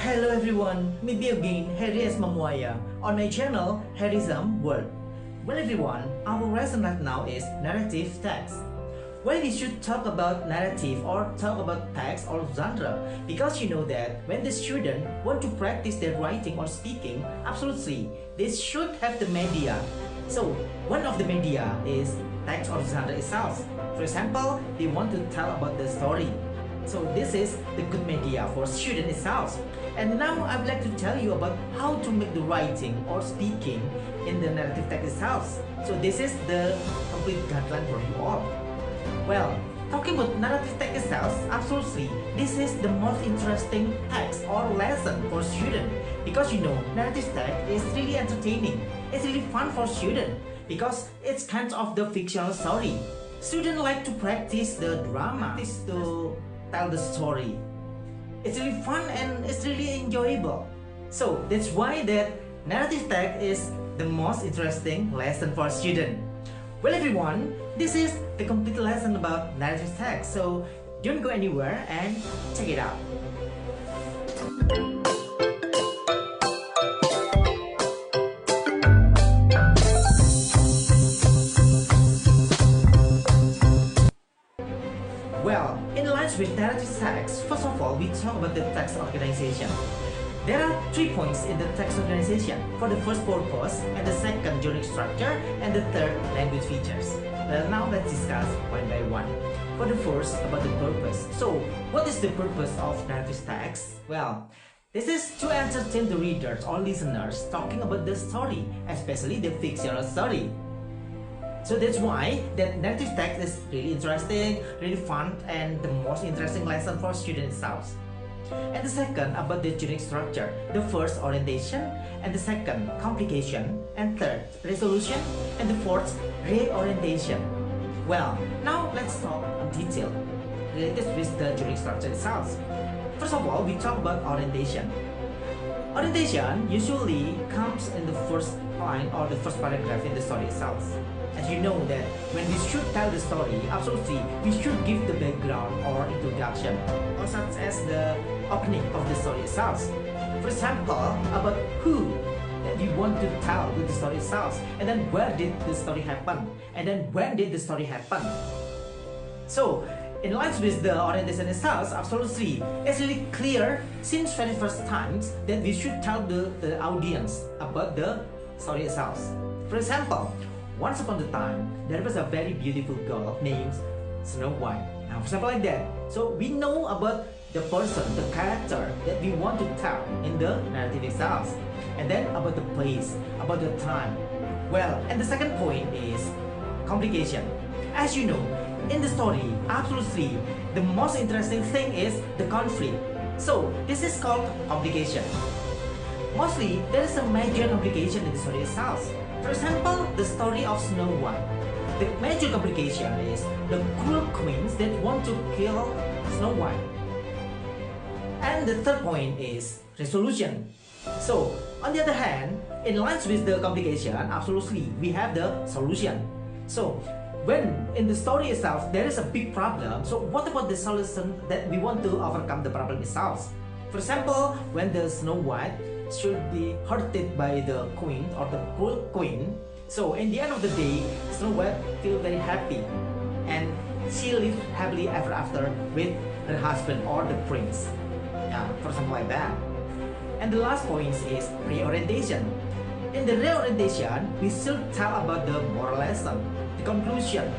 Hello everyone, me again, Herry as Mamuaya on my channel HerrySM World. Well everyone, our lesson right now is narrative text. Well, we should talk about narrative or talk about text or genre because you know that when the student want to practice their writing or speaking, absolutely, they should have the media. So, one of the media is text or genre itself. For example, they want to tell about the story. So this is the good media for student itself. And now I'd like to tell you about how to make the writing or speaking in the narrative text itself. So this is the complete guideline for you all. Well, talking about narrative text itself, absolutely, this is the most interesting text or lesson for student because you know narrative text is really entertaining. It's really fun for student because it's kind of the fictional story. Students like to practice the drama, to tell the story. It's really fun and it's really enjoyable. So that's why that narrative text is the most interesting lesson for a student. Well everyone, this is the complete lesson about narrative text. So don't go anywhere and check it out. Well, in lines with narrative text, first of all, we talk about the text organization. There are 3 points in the text organization. For the first, purpose, and the second, unique structure, and the third, language features. Well, now let's discuss one by one. For the first, about the purpose. So, what is the purpose of narrative text? Well, this is to entertain the readers or listeners talking about the story, especially the fictional story. So that's why that narrative text is really interesting, really fun, and the most interesting lesson for students itself. And the second about the unique structure. The first, orientation, and the second, complication, and third, resolution, and the fourth, reorientation. Well, now let's talk in detail related with the unique structure itself. First of all, we talk about orientation. Orientation usually comes in the first line or the first paragraph in the story itself. As you know that when we should tell the story, absolutely, we should give the background or introduction, or such as the opening of the story itself. For example, about who that we want to tell with the story itself, and then where did the story happen, and then when did the story happen. So, in lines with the orientation itself, absolutely, it's really clear since very first times that we should tell the audience about the story itself. For example, once upon a time, there was a very beautiful girl named Snow White. Now, for example like that. So we know about the person, the character that we want to tell in the narrative itself. And then about the place, about the time. Well, and the second point is complication. As you know, in the story, absolutely, the most interesting thing is the conflict. So this is called complication. Mostly, there is a major complication in the story itself. For example, the story of Snow White. The major complication is the cruel queens that want to kill Snow White. And the third point is resolution. So, on the other hand, in lines with the complication, absolutely, we have the solution. So, when in the story itself, there is a big problem, so what about the solution that we want to overcome the problem itself? For example, when the Snow White should be hurted by the queen or the cruel queen. So in the end of the day, Snow White feel very happy and she lives happily ever after with her husband or the prince. Yeah, for something like that. And the last point is reorientation. In the reorientation, we should tell about the moral lesson, the conclusion,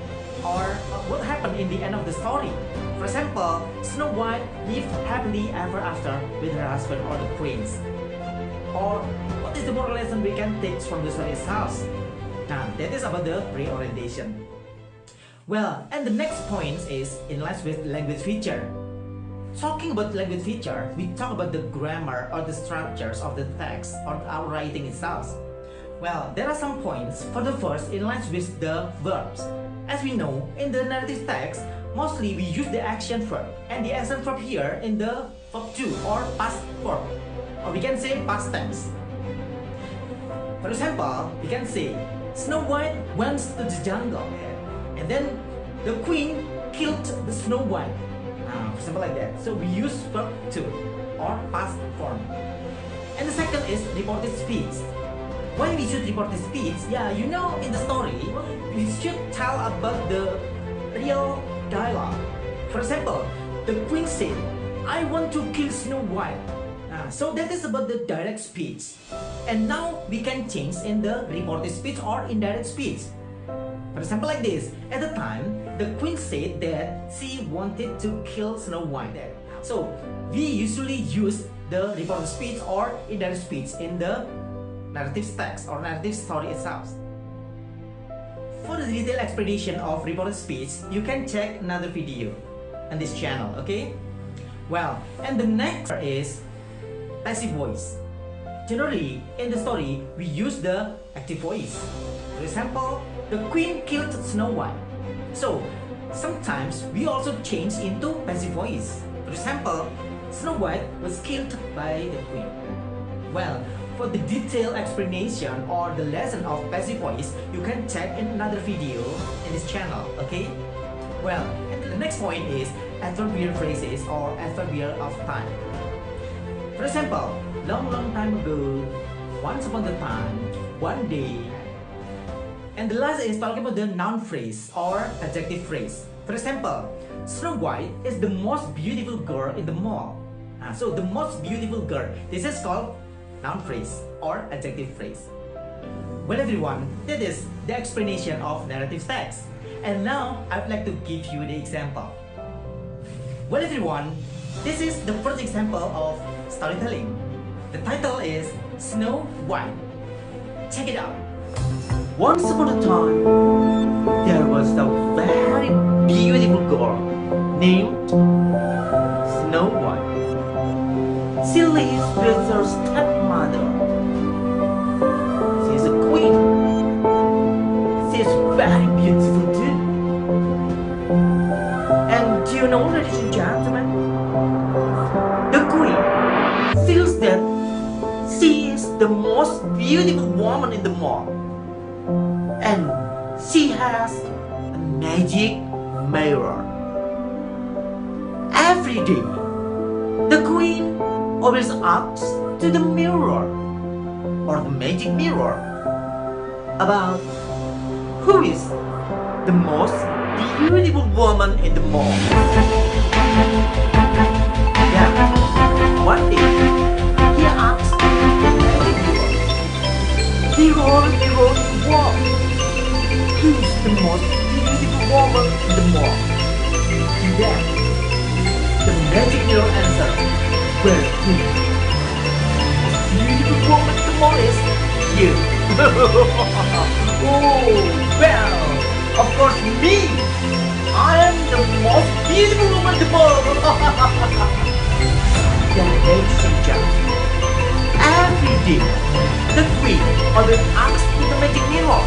or what happened in the end of the story. For example, Snow White lived happily ever after with her husband or the prince. Or what is the moral lesson we can take from the story itself? Now, that is about the reorientation. Well, and the next point is in line with language feature. Talking about language feature, we talk about the grammar or the structures of the text or our writing itself. Well, there are some points. For the first, in line with the verbs. As we know, in the narrative text, mostly we use the action verb, and the action verb here in the verb to or past verb. Or we can say past tense. For example, we can say Snow White went to the jungle and then the queen killed the Snow White. For example like that. So we use verb to or past form. And the second is reported speech. Why we should report the speech? Yeah, you know, in the story, we should tell about the real dialogue. For example, the queen said, "I want to kill Snow White." So that is about the direct speech. And now we can change in the reported speech or indirect speech. For example, like this. At the time, the queen said that she wanted to kill Snow White. So we usually use the reported speech or indirect speech in the narrative text or narrative story itself. For the detailed explanation of reported speech, you can check another video on this channel, okay? Well, and the next is passive voice. Generally, in the story, we use the active voice. For example, the queen killed Snow White. So, sometimes we also change into passive voice. For example, Snow White was killed by the queen. Well, for the detailed explanation or the lesson of passive voice, you can check in another video in this channel, okay? Well, and the next point is adverbial phrases or adverbial of time. For example, long time ago, once upon a time, one day. And the last is talking about the noun phrase or adjective phrase. For example, Snow White is the most beautiful girl in the mall. So the most beautiful girl, this is called noun phrase or adjective phrase. Well everyone, that is the explanation of narrative text. And now I'd like to give you the example. Well everyone, this is the first example of storytelling. The title is Snow White. Check it out. Once upon a time, there was a very beautiful girl named Snow White. She lives with her stepmother. She is a queen. She is very beautiful too. And do you know, ladies and gentlemen, the queen feels that she is the most beautiful woman in the mall. And she has a magic mirror. Every day, the queen always asks to the mirror or the magic mirror about who is the most beautiful woman in the mall. Yeah, one day he asks the magic mirror, mirror, mirror, what? Who's the most beautiful woman in the mall? And then the magic mirror answers, well, beautiful woman in the mall is you. Oh, well, of course me. I am the most beautiful woman in the mall. Then ladies and gentlemen, every day the queen always asks to the magic mirror,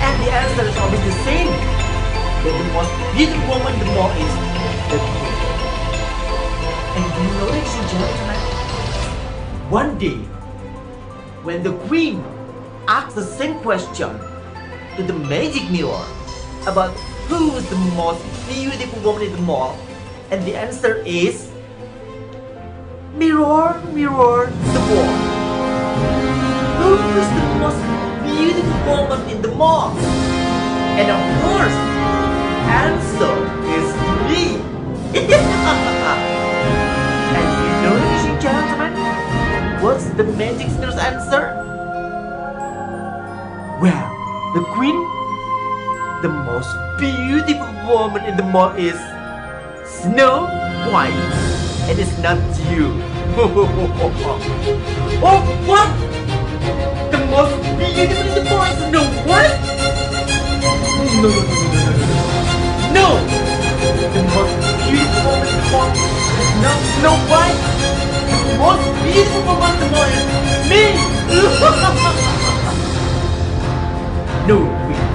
and the answer is always the same. That the most beautiful woman in the mall is the queen. And you know, ladies and gentlemen, one day, when the queen asks the same question to the magic mirror about who is the most beautiful woman in the mall, and the answer is, mirror, mirror, the wall, who is the most beautiful woman in the mall? And of course, answer is me. And you know, ladies and gentlemen, what's the magic mirror's answer? Well, the queen, the most beautiful woman in the mall is Snow White. It is not you. Oh, what? The most beautiful in the mall is Snow White? No. No! The most beautiful woman in the mall is not Snow White. The most beautiful woman in the mall is me! No, queen.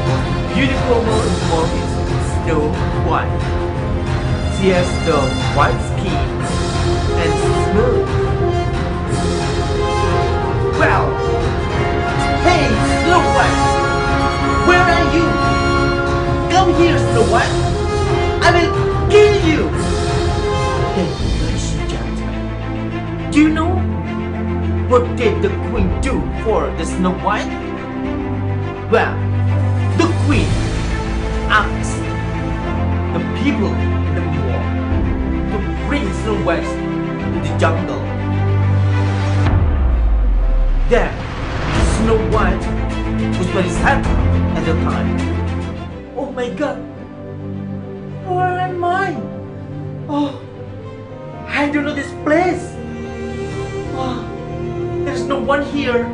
The beautiful woman in the mall is Snow White. She has the white skin and smooth. Well, hey Snow White, where are you? Come here, Snow White. I will kill you. Then Do you know what did the queen do for the Snow White? Well, the queen asked the people in the war to bring Snow White to the jungle. Then Snow White was very sad at the time. Oh my god, where am I? Oh, I don't know this place. Oh, there's no one here.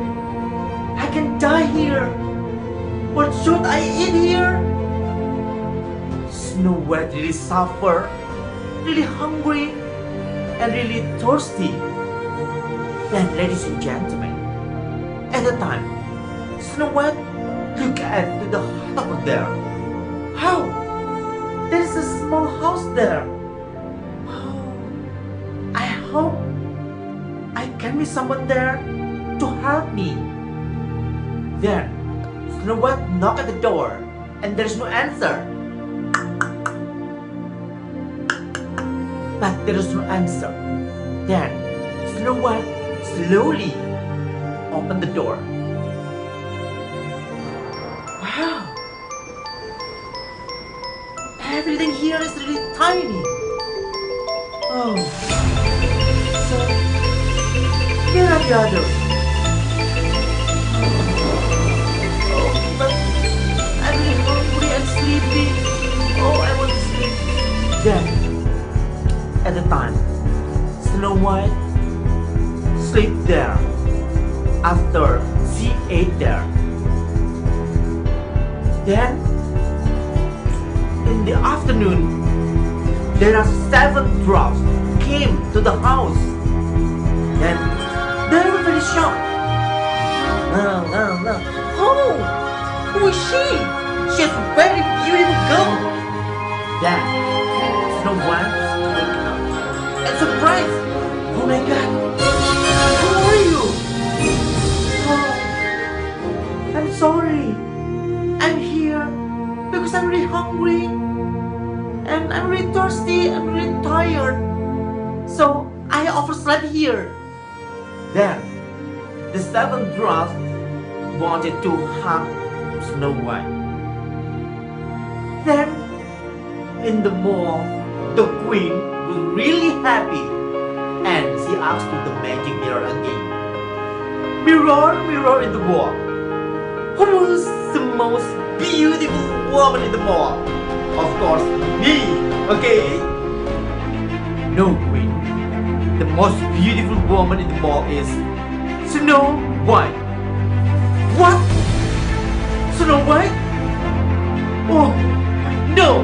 I can die here. What should I eat here? Snow White really suffer, really hungry, and really thirsty. Then, ladies and gentlemen, at the time, Snow White looked at the house there. How? There is a small house there. Oh, I hope I can meet someone there to help me. Then, Snow White knocked at the door, and there's no answer. But there is no answer. Then, Snow White slowly opened the door. Wow! Everything here is really tiny. Oh. So, where are the others? Oh, but I'm really hungry and sleepy. Oh, I want to sleep. Then, at the time, Snow White sleep there after she ate there. Then, in the afternoon, there are 7 dwarfs came to the house. Then, they were very shocked. No. Oh, who is she? She's a very beautiful girl. Then, Snow White woke up and surprised. Oh my god, who are you? Oh, I'm sorry. I'm here because I'm really hungry and I'm really thirsty. I'm really tired. So I overslept here. Then the 7 dwarfs wanted to hug Snow White. Then in the mall, the queen was really happy and she asked to the magic mirror again. Mirror, mirror in the wall, who is the most beautiful woman in the mall? Of course, me, okay? No, queen. The most beautiful woman in the mall is Snow White. What? Snow White? Oh, no!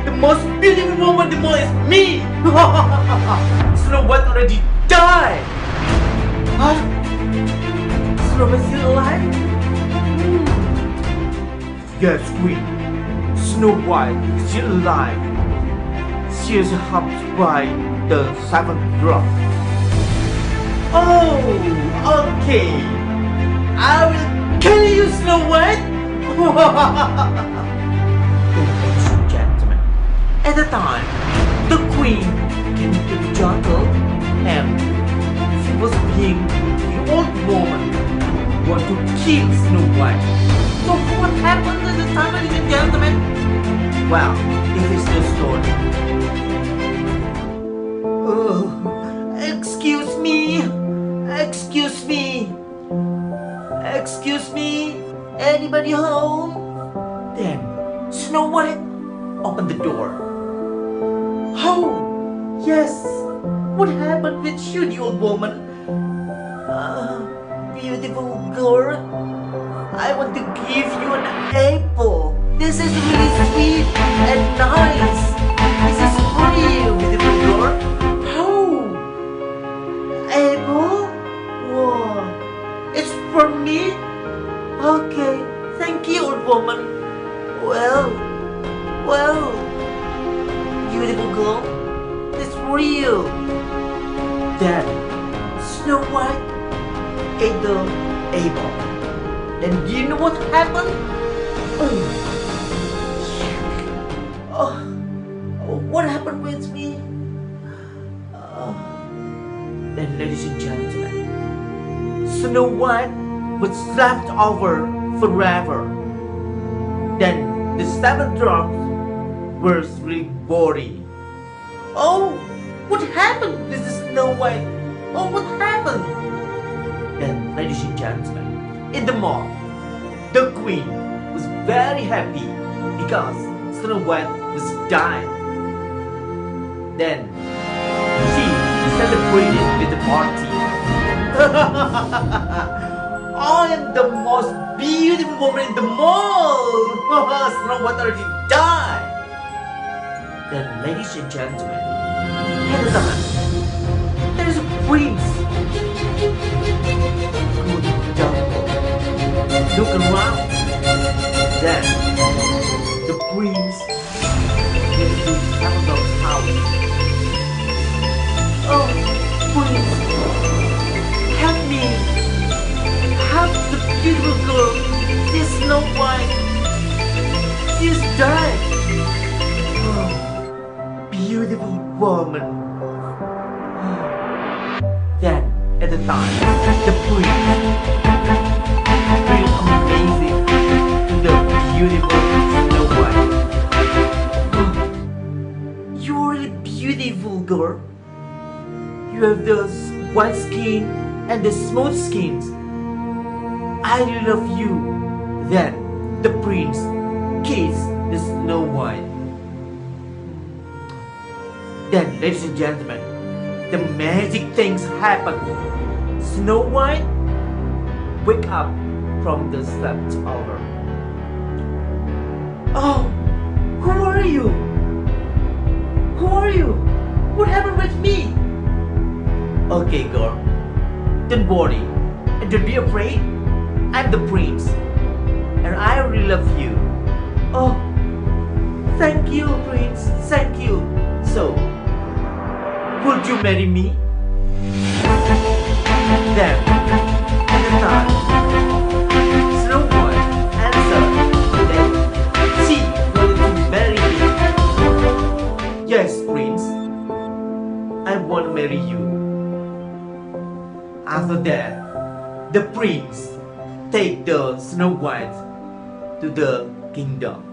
The most beautiful woman in the mall is me! Snow White already died! Huh? Snow White still alive? Yes, queen. Snow White is still alive. She is helped by the 7 dwarfs. Oh, okay. I will kill you, Snow White! Ladies and gentlemen, at the time, the queen came to the jungle and she was being the old woman who wanted to kill Snow White. So what happened at the time, ladies and gentlemen? Well, this is the story. Oh, excuse me. Excuse me. Excuse me. Anybody home? Then Snow White opened the door. Oh, yes. What happened with you, the old woman? Beautiful girl. I want to give you an apple. This is really sweet and nice. This is real, beautiful girl. Oh, apple? Whoa, it's for me? Okay, thank you, old woman. Well, beautiful girl, it's real. Then Snow White ate the apple. Then do you know what happened? What happened with me? And ladies and gentlemen, Snow White was left over forever. Then the 7 dwarfs were really worried. Oh, what happened to Snow White? Oh, what happened? Then, ladies and gentlemen, in the mall, the queen was very happy because Snow White was dying. Then she celebrated with the party. I am the most beautiful woman in the mall. Snow White already died. Then, ladies and gentlemen, at the time, there is a prince. Good jungle. Look around. Then the prince came to Capital's house. Oh, prince, help me. Help the beautiful girl. She's Snow White. She's died. Oh, beautiful woman. Then, at the time, the prince felt amazing to the beautiful Snow White. Oh, you're really beautiful, girl. You have the white skin and the smooth skins. I really love you. Then, the prince kissed the Snow White. Then, ladies and gentlemen, the magic things happen. Snow White wake up from the sleepover. Oh, who are you? Who are you? What happened with me? Okay, girl, don't worry and don't be afraid. I'm the prince and I really love you. Oh, thank you, prince. Thank you. So, would you marry me? Then, at the time, Snow White answered that she wanted to marry me. Yes, prince, I want to marry you. After that, the prince take the Snow White to the kingdom,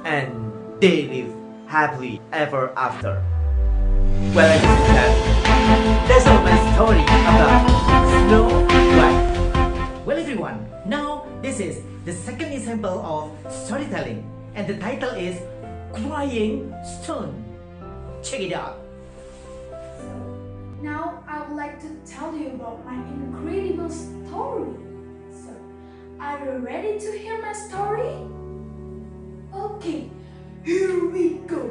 and they live happily ever after. Well, ladies and gentlemen, that's all my story about Snow White. Well, everyone, now this is the second example of storytelling, and the title is Crying Stone. Check it out. Now I would like to tell you about my incredible story. So, are you ready to hear my story? Okay, here we go.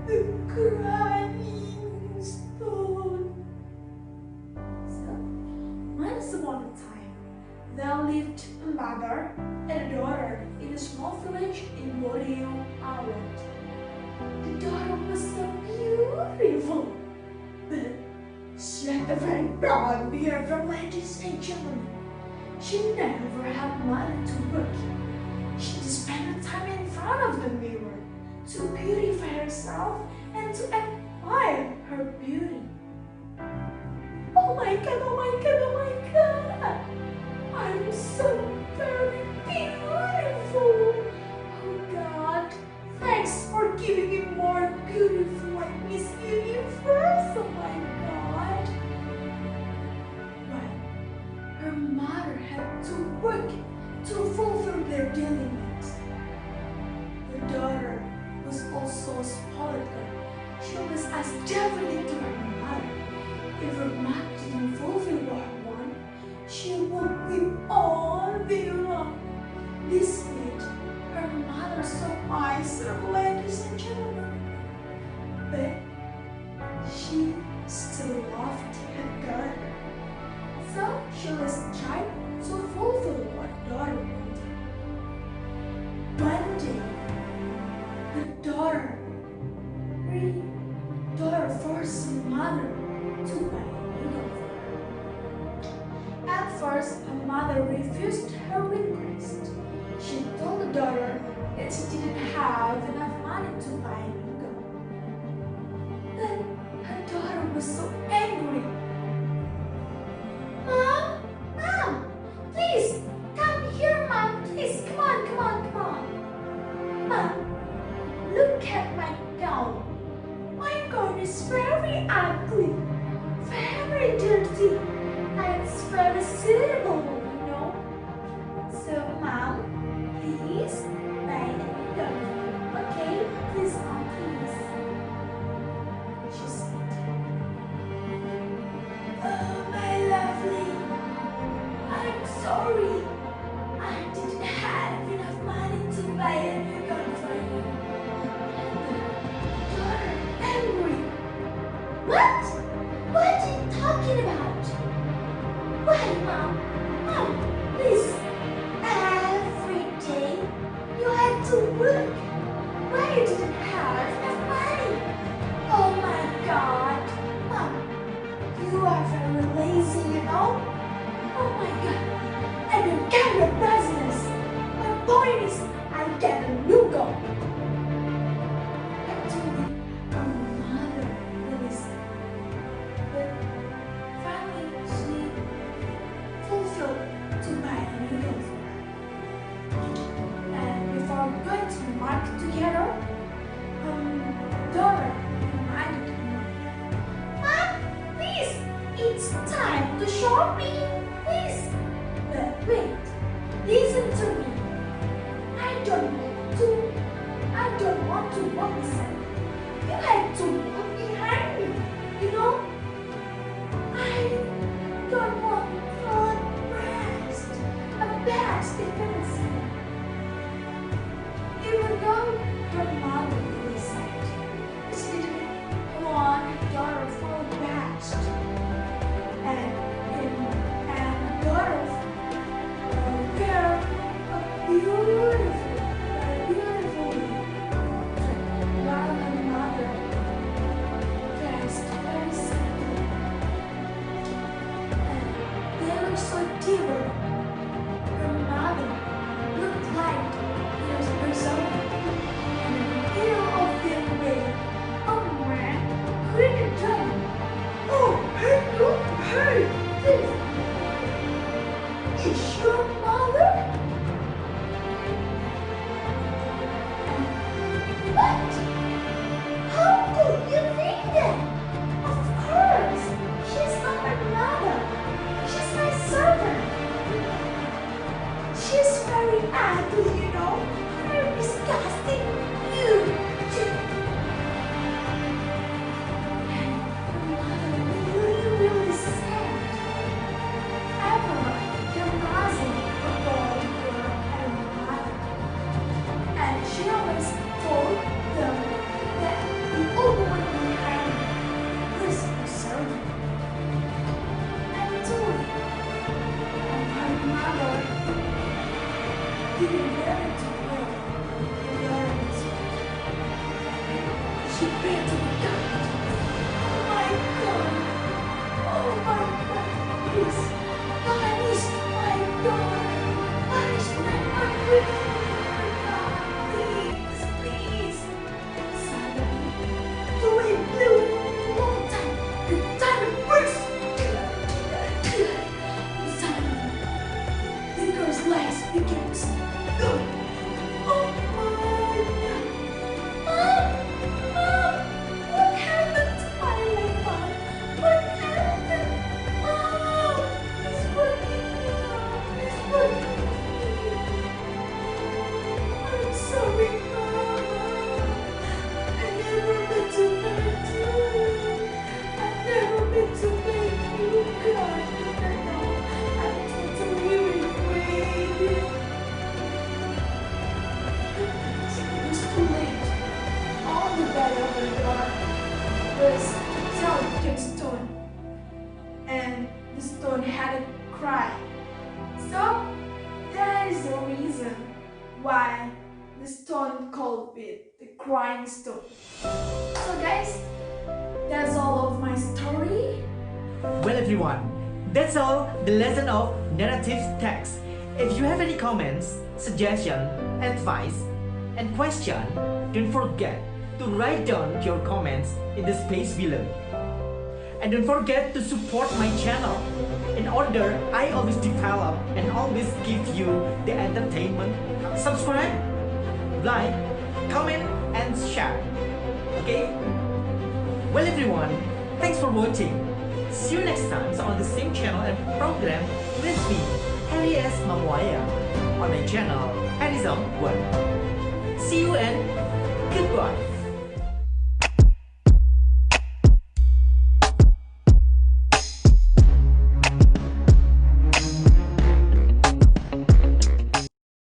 The crying stone. So, once upon a time, there lived a mother and a daughter in a small village in Borneo Island. The daughter was so beautiful, but she had a very bad behavior, ladies and gentlemen. She never had money to work. She just spent her time in front of the mirror to beautify herself and to admire her beauty. Oh my god, oh my god, oh my god! I'm so very beautiful! Oh god, thanks for giving me more beautiful like Miss Universe, oh my god! But her mother had to work to fulfill their daily needs. The daughter was also a spoiled girl. She always asked everything to her mother. If her mother didn't fulfill what she wanted, she would weep all day long. This made her mother so miserable, ladies and gentlemen. But she still loved her daughter. So she was trying to fulfill what daughter wanted. One day, the daughter forced her mother to buy a needle for her. At first, her mother refused her request. She told the daughter that she didn't have enough money to buy a needle. Then her daughter was so angry ugly, very dirty, and it's very suitable, you know. So, Mom, please buy a new girlfriend, okay? Please, Mom, please. She said, "Oh, my lovely, I'm sorry. I didn't have enough money to buy a new gun for you." And the daughter angry. What? What are you talking about? Why, Mom? Mom, please. Every day you had to work. Why you didn't have enough money? Oh my God. Mom, you are very lazy, you know? Oh my God. I don't care your business. My point is, I get a new gun. Actually, her mother really sad. But finally, she fulfilled to buy a new gun for her. And before going to the market together, daughter reminded her, "Mom, please, it's time to shopping, please." But wait, listen to me. I don't want to walk beside you. You had to walk behind me, you know? I don't want a best dependency. Even though her mother really said she didn't want her daughter for best. And daughter wear a beautiful while her mother dressed very simply. And they looked so different. Her mother looked like he was herself. And in the middle of their way, a man greeted them. "Oh, hey, look, hey, this is your mother?" What? How could you think that? Of course, she's not my mother. She's my servant. She's very ugly, you know. Very disgusting. You. And her mother really sad. Everyone can imagine a boy, girl, and a mother. And she always told them that the older one behind was a servant. And told her mother didn't dare to well the learners. She prayed to God. "Oh my God! Oh my God! Please, punish my daughter! Punish my unbelievable God! Please, please!" Suddenly, the wind blew long time. The thunder burst. Suddenly, the girl's legs began to snap. Oh my God! Mom! Mom! What happened to my leg, Mom? What happened? Mom! Please forgive me, Mom. Please forgive me. I'm sorry, Mom. I never meant to hurt you. I never meant to make you cry, but I know I totally regret it. It was too late. All the body of her daughter was turned to stone, and the stone had a cry. So that is the reason why the stone called it the crying stone. So guys, that's all of my story. Well everyone, that's all the lesson of narrative text. If you have any comments, suggestion, advice, and question, don't forget to write down your comments in the space below. And don't forget to support my channel. In order I always develop and always give you the entertainment. Subscribe, like, comment, and share. Okay? Well everyone, Thanks for watching. See you next time on the same channel and program with me, HerrySM Mamuaya, on my channel HerrySM 1. See you and goodbye.